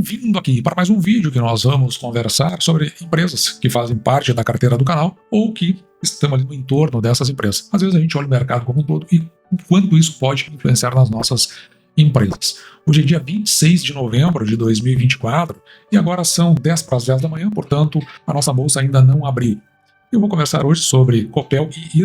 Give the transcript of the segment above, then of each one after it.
Bem-vindo aqui para mais um vídeo que nós vamos conversar sobre empresas que fazem parte da carteira do canal ou que estão ali no entorno dessas empresas. Às vezes a gente olha o mercado como um todo e o quanto isso pode influenciar nas nossas empresas. Hoje é dia 26 de novembro de 2024 e agora são 10 para as 10 da manhã, portanto a nossa bolsa ainda não abriu. Eu vou conversar hoje sobre Copel e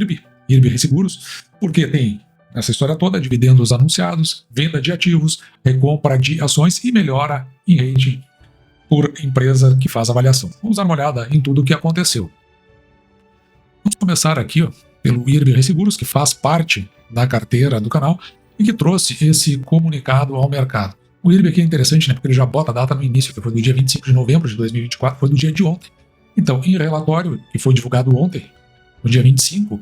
IRB Resseguros, porque tem essa história toda, dividendos anunciados, venda de ativos, recompra de ações e melhora em rating por empresa que faz avaliação. Vamos dar uma olhada em tudo o que aconteceu. Vamos começar aqui pelo IRB Resseguros, que faz parte da carteira do canal e que trouxe esse comunicado ao mercado. O IRB aqui é interessante, né, porque ele já bota a data no início, que foi do dia 25 de novembro de 2024, foi do dia de ontem. Então, em relatório que foi divulgado ontem, no dia 25,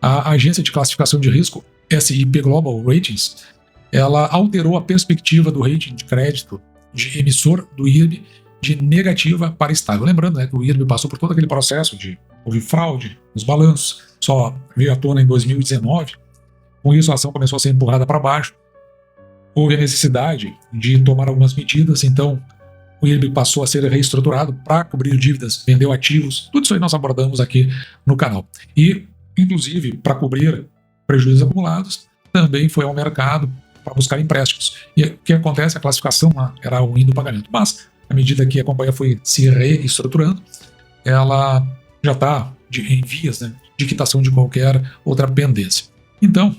a agência de classificação de risco S&P Global Ratings, ela alterou a perspectiva do rating de crédito de emissor do IRB de negativa para estável. Lembrando, né, que o IRB passou por todo aquele processo de houve fraude nos balanços, só veio à tona em 2019. Com isso, a ação começou a ser empurrada para baixo. Houve a necessidade de tomar algumas medidas, então o IRB passou a ser reestruturado para cobrir dívidas, vendeu ativos. Tudo isso aí nós abordamos aqui no canal. E, inclusive, para cobrir prejuízos acumulados, também foi ao mercado para buscar empréstimos. E o que acontece? A classificação lá era ruim do pagamento. Mas, à medida que a companhia foi se reestruturando, ela já está em vias, né, de quitação de qualquer outra pendência. Então,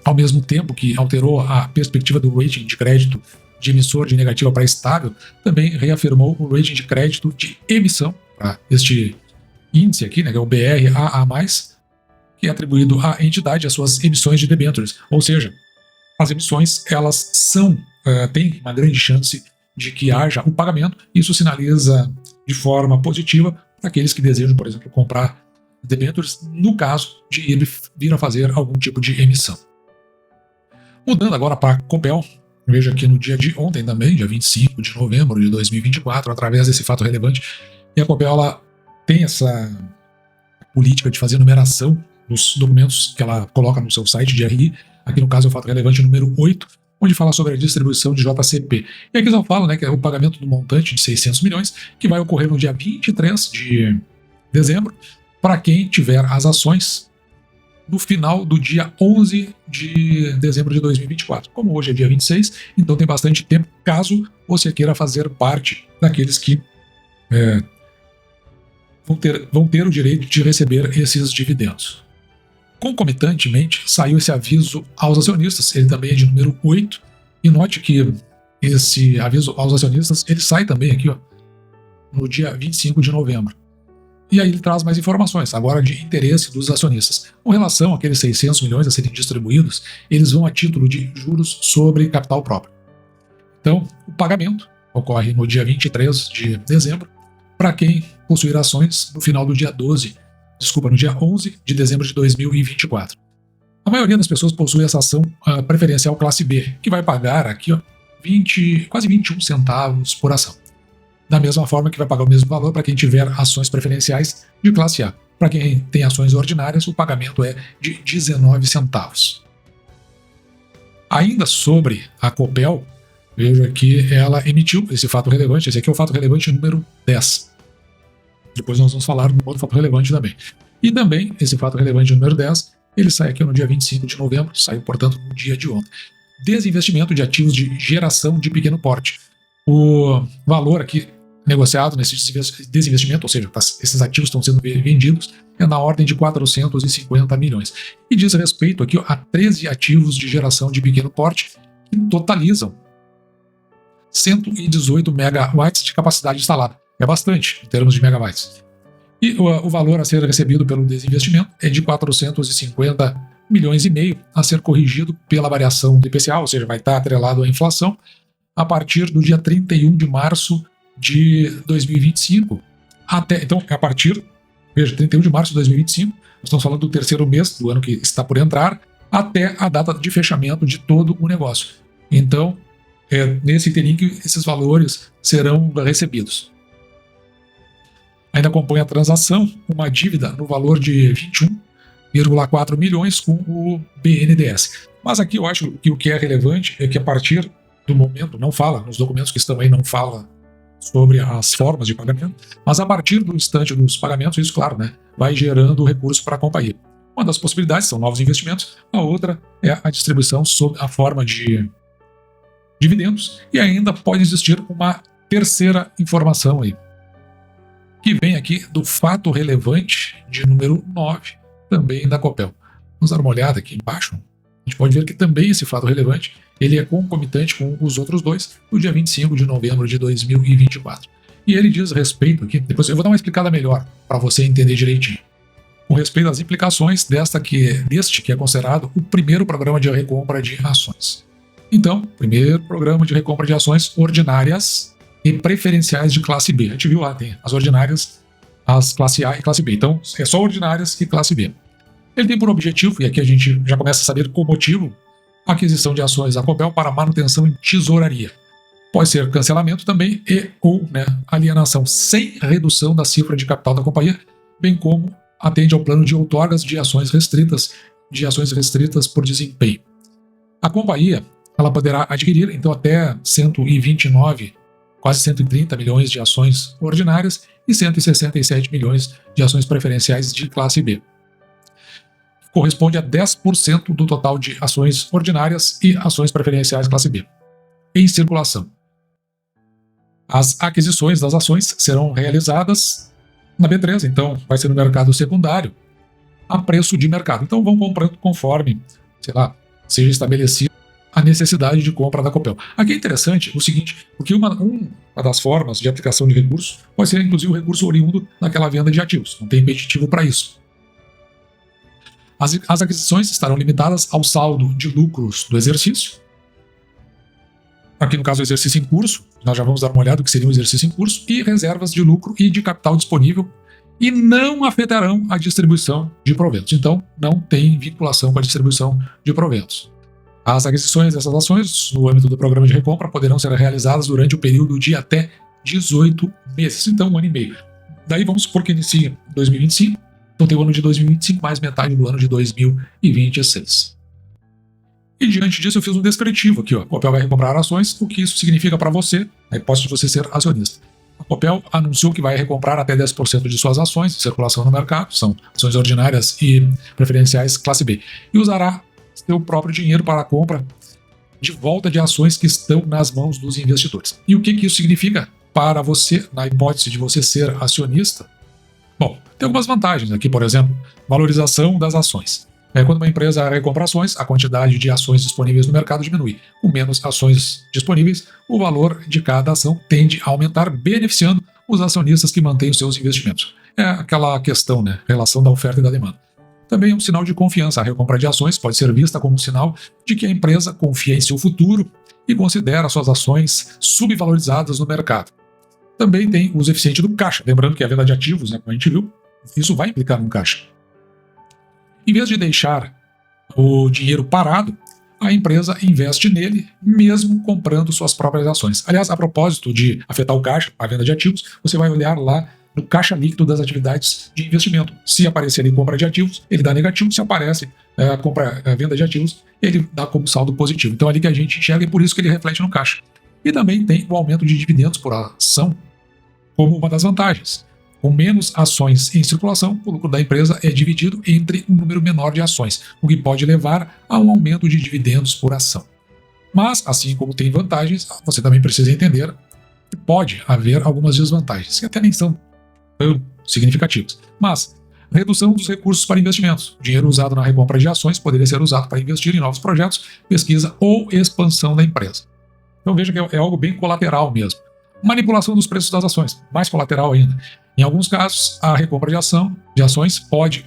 ao mesmo tempo que alterou a perspectiva do rating de crédito de emissor de negativa para estável, também reafirmou o rating de crédito de emissão para este índice aqui, né, que é o BRAA+, que é atribuído à entidade as suas emissões de debêntures. Ou seja, as emissões elas têm uma grande chance de que haja o pagamento. Isso sinaliza de forma positiva para aqueles que desejam, por exemplo, comprar debêntures, no caso de ele vir a fazer algum tipo de emissão. Mudando agora para a Copel, veja aqui no dia de ontem também, dia 25 de novembro de 2024, através desse fato relevante, e a Copel ela tem essa política de fazer numeração dos documentos que ela coloca no seu site de RI. Aqui no caso é o fato relevante número 8, onde fala sobre a distribuição de JCP. E aqui só fala, né, que é o pagamento do montante de 600 milhões, que vai ocorrer no dia 23 de dezembro, para quem tiver as ações no final do dia 11 de dezembro de 2024. Como hoje é dia 26, então tem bastante tempo, caso você queira fazer parte daqueles que vão ter o direito de receber esses dividendos. Concomitantemente, saiu esse aviso aos acionistas, ele também é de número 8, e note que esse aviso aos acionistas, ele sai também aqui, no dia 25 de novembro. E aí ele traz mais informações, agora de interesse dos acionistas. Com relação àqueles 600 milhões a serem distribuídos, eles vão a título de juros sobre capital próprio. Então, o pagamento ocorre no dia 23 de dezembro, para quem possuir ações no final do dia no dia 11 de dezembro de 2024. A maioria das pessoas possui essa ação preferencial classe B, que vai pagar aqui quase 21 centavos por ação. Da mesma forma que vai pagar o mesmo valor para quem tiver ações preferenciais de classe A. Para quem tem ações ordinárias, o pagamento é de 19 centavos. Ainda sobre a Copel, vejo aqui, ela emitiu esse fato relevante, esse aqui é o fato relevante número 10. Depois nós vamos falar de um outro fato relevante também. E também, esse fato relevante número 10, ele sai aqui no dia 25 de novembro, saiu, portanto, no dia de ontem. Desinvestimento de ativos de geração de pequeno porte. O valor aqui negociado nesse desinvestimento, ou seja, esses ativos estão sendo vendidos, é na ordem de 450 milhões. E diz respeito aqui a 13 ativos de geração de pequeno porte, que totalizam 118 megawatts de capacidade instalada. É bastante, em termos de megabytes. E o valor a ser recebido pelo desinvestimento é de 450 milhões e meio, a ser corrigido pela variação do IPCA, ou seja, vai estar atrelado à inflação, a partir do dia 31 de março de 2025. Então, a partir, veja, 31 de março de 2025, nós estamos falando do terceiro mês do ano que está por entrar, até a data de fechamento de todo o negócio. Então, nesse interim que esses valores serão recebidos. Ainda compõe a transação uma dívida no valor de 21,4 milhões com o BNDES. Mas aqui eu acho que o que é relevante é que a partir do momento não fala, nos documentos que estão aí não fala sobre as formas de pagamento, mas a partir do instante dos pagamentos, isso, claro, né, vai gerando recurso para a companhia. Uma das possibilidades são novos investimentos, a outra é a distribuição sob a forma de dividendos, e ainda pode existir uma terceira informação aí, que vem aqui do fato relevante de número 9, também da Copel. Vamos dar uma olhada aqui embaixo. A gente pode ver que também esse fato relevante ele é concomitante com os outros dois, no dia 25 de novembro de 2024. E ele diz respeito aqui, depois eu vou dar uma explicada melhor para você entender direitinho, com respeito às implicações deste que é considerado o primeiro programa de recompra de ações. Então, primeiro programa de recompra de ações ordinárias e preferenciais de classe B. A gente viu lá, tem as ordinárias, as classe A e classe B. Então, é só ordinárias e classe B. Ele tem por objetivo, e aqui a gente já começa a saber qual motivo, a aquisição de ações da Copel para manutenção em tesouraria. Pode ser cancelamento também ou alienação sem redução da cifra de capital da companhia, bem como atende ao plano de outorgas de ações restritas por desempenho. A companhia ela poderá adquirir então até 129, quase 130 milhões de ações ordinárias e 167 milhões de ações preferenciais de classe B. Corresponde a 10% do total de ações ordinárias e ações preferenciais classe B em circulação. As aquisições das ações serão realizadas na B3, então vai ser no mercado secundário, a preço de mercado. Então vão comprando conforme, seja estabelecida a necessidade de compra da Copel. Aqui é interessante o seguinte, porque uma das formas de aplicação de recurso pode ser inclusive o recurso oriundo daquela venda de ativos, não tem impeditivo para isso. As aquisições estarão limitadas ao saldo de lucros do exercício. Aqui no caso o exercício em curso, nós já vamos dar uma olhada no que seria um exercício em curso, e reservas de lucro e de capital disponível, e não afetarão a distribuição de proventos. Então, não tem vinculação com a distribuição de proventos. As aquisições dessas ações, no âmbito do programa de recompra, poderão ser realizadas durante o período de até 18 meses, então 1 ano e meio. Daí vamos supor que inicie em 2025, então tem o ano de 2025 mais metade do ano de 2026. E diante disso eu fiz um descritivo aqui, ó. A Copel vai recomprar ações, o que isso significa para você, a hipótese de você ser acionista. A Copel anunciou que vai recomprar até 10% de suas ações em circulação no mercado, são ações ordinárias e preferenciais classe B, e usará seu próprio dinheiro para a compra de volta de ações que estão nas mãos dos investidores. E o que isso significa para você, na hipótese de você ser acionista? Bom, tem algumas vantagens aqui, por exemplo, valorização das ações. Quando uma empresa recompra ações, a quantidade de ações disponíveis no mercado diminui. Com menos ações disponíveis, o valor de cada ação tende a aumentar, beneficiando os acionistas que mantêm os seus investimentos. É aquela questão, relação da oferta e da demanda. Também um sinal de confiança. A recompra de ações pode ser vista como um sinal de que a empresa confia em seu futuro e considera suas ações subvalorizadas no mercado. Também tem o uso eficiente do caixa. Lembrando que a venda de ativos, como a gente viu, isso vai implicar no caixa. Em vez de deixar o dinheiro parado, a empresa investe nele, mesmo comprando suas próprias ações. Aliás, a propósito de afetar o caixa, a venda de ativos, você vai olhar lá no caixa líquido das atividades de investimento. Se aparecer ali compra de ativos, ele dá negativo. Se aparece a venda de ativos, ele dá como saldo positivo. Então é ali que a gente enxerga e por isso que ele reflete no caixa. E também tem o aumento de dividendos por ação como uma das vantagens. Com menos ações em circulação, o lucro da empresa é dividido entre um número menor de ações, o que pode levar a um aumento de dividendos por ação. Mas, assim como tem vantagens, você também precisa entender que pode haver algumas desvantagens, que até nem são tão significativas. Mas, redução dos recursos para investimentos. O dinheiro usado na recompra de ações poderia ser usado para investir em novos projetos, pesquisa ou expansão da empresa. Então veja que é algo bem colateral mesmo. Manipulação dos preços das ações, mais colateral ainda. Em alguns casos, a recompra de ações pode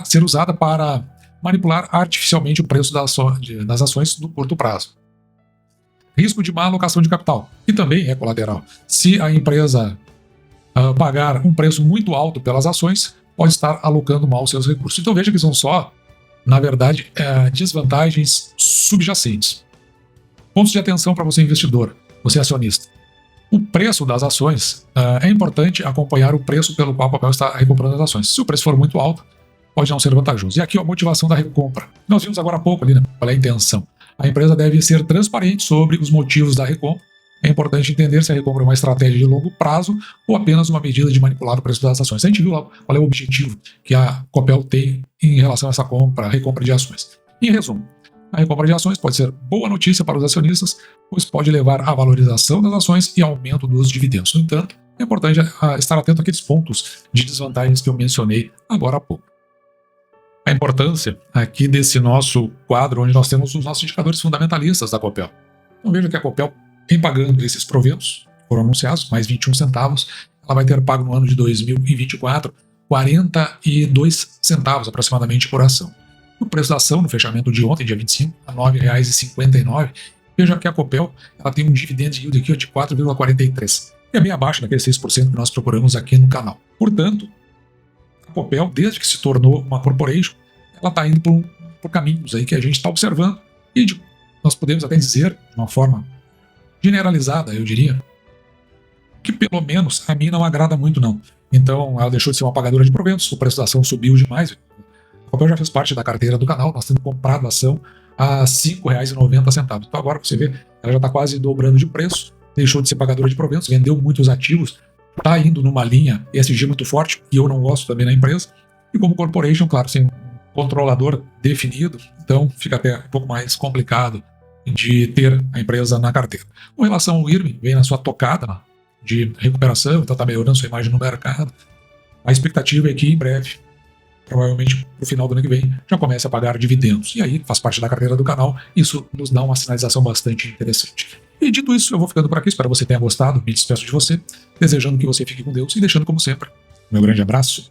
ser usada para manipular artificialmente o preço das ações no curto prazo. Risco de má alocação de capital, que também é colateral. Se a empresa pagar um preço muito alto pelas ações, pode estar alocando mal seus recursos. Então veja que são só, na verdade, desvantagens subjacentes. Pontos de atenção para você investidor, você acionista. O preço das ações, é importante acompanhar o preço pelo qual o papel está recomprando as ações. Se o preço for muito alto, pode não ser vantajoso. E aqui a motivação da recompra. Nós vimos agora há pouco ali, qual é a intenção. A empresa deve ser transparente sobre os motivos da recompra. É importante entender se a recompra é uma estratégia de longo prazo ou apenas uma medida de manipular o preço das ações. A gente viu lá qual é o objetivo que a Copel tem em relação a essa recompra de ações. Em resumo, a recompra de ações pode ser boa notícia para os acionistas, pois pode levar à valorização das ações e aumento dos dividendos. No entanto, é importante estar atento àqueles pontos de desvantagens que eu mencionei agora há pouco. A importância aqui desse nosso quadro, onde nós temos os nossos indicadores fundamentalistas da Copel. Então veja que a Copel, em pagando esses proventos, foram anunciados, mais 21 centavos, ela vai ter pago no ano de 2024 42 centavos aproximadamente por ação. O preço da ação no fechamento de ontem, dia 25, a R$ 9,59. Veja que a Copel ela tem um dividend yield aqui de 4,43, que é bem abaixo daquele 6% que nós procuramos aqui no canal. Portanto, a Copel, desde que se tornou uma corporation, ela está indo por caminhos aí que a gente está observando e nós podemos até dizer, de uma forma generalizada, eu diria, que pelo menos a mim não agrada muito não. Então ela deixou de ser uma pagadora de proventos, o preço da ação subiu demais. A Copel já fez parte da carteira do canal, nós temos comprado a ação a R$ 5,90. Então agora você vê, ela já está quase dobrando de preço, deixou de ser pagadora de proventos, vendeu muitos ativos, está indo numa linha ESG muito forte, que eu não gosto também na empresa, e como corporation, claro, sem um controlador definido, então fica até um pouco mais complicado de ter a empresa na carteira. Com relação ao IRB, vem na sua tocada de recuperação, então está melhorando sua imagem no mercado. A expectativa é que em breve, provavelmente no final do ano que vem, já comece a pagar dividendos. E aí faz parte da carteira do canal, isso nos dá uma sinalização bastante interessante. E dito isso, eu vou ficando por aqui, espero que você tenha gostado, me despeço de você, desejando que você fique com Deus e deixando como sempre, meu grande abraço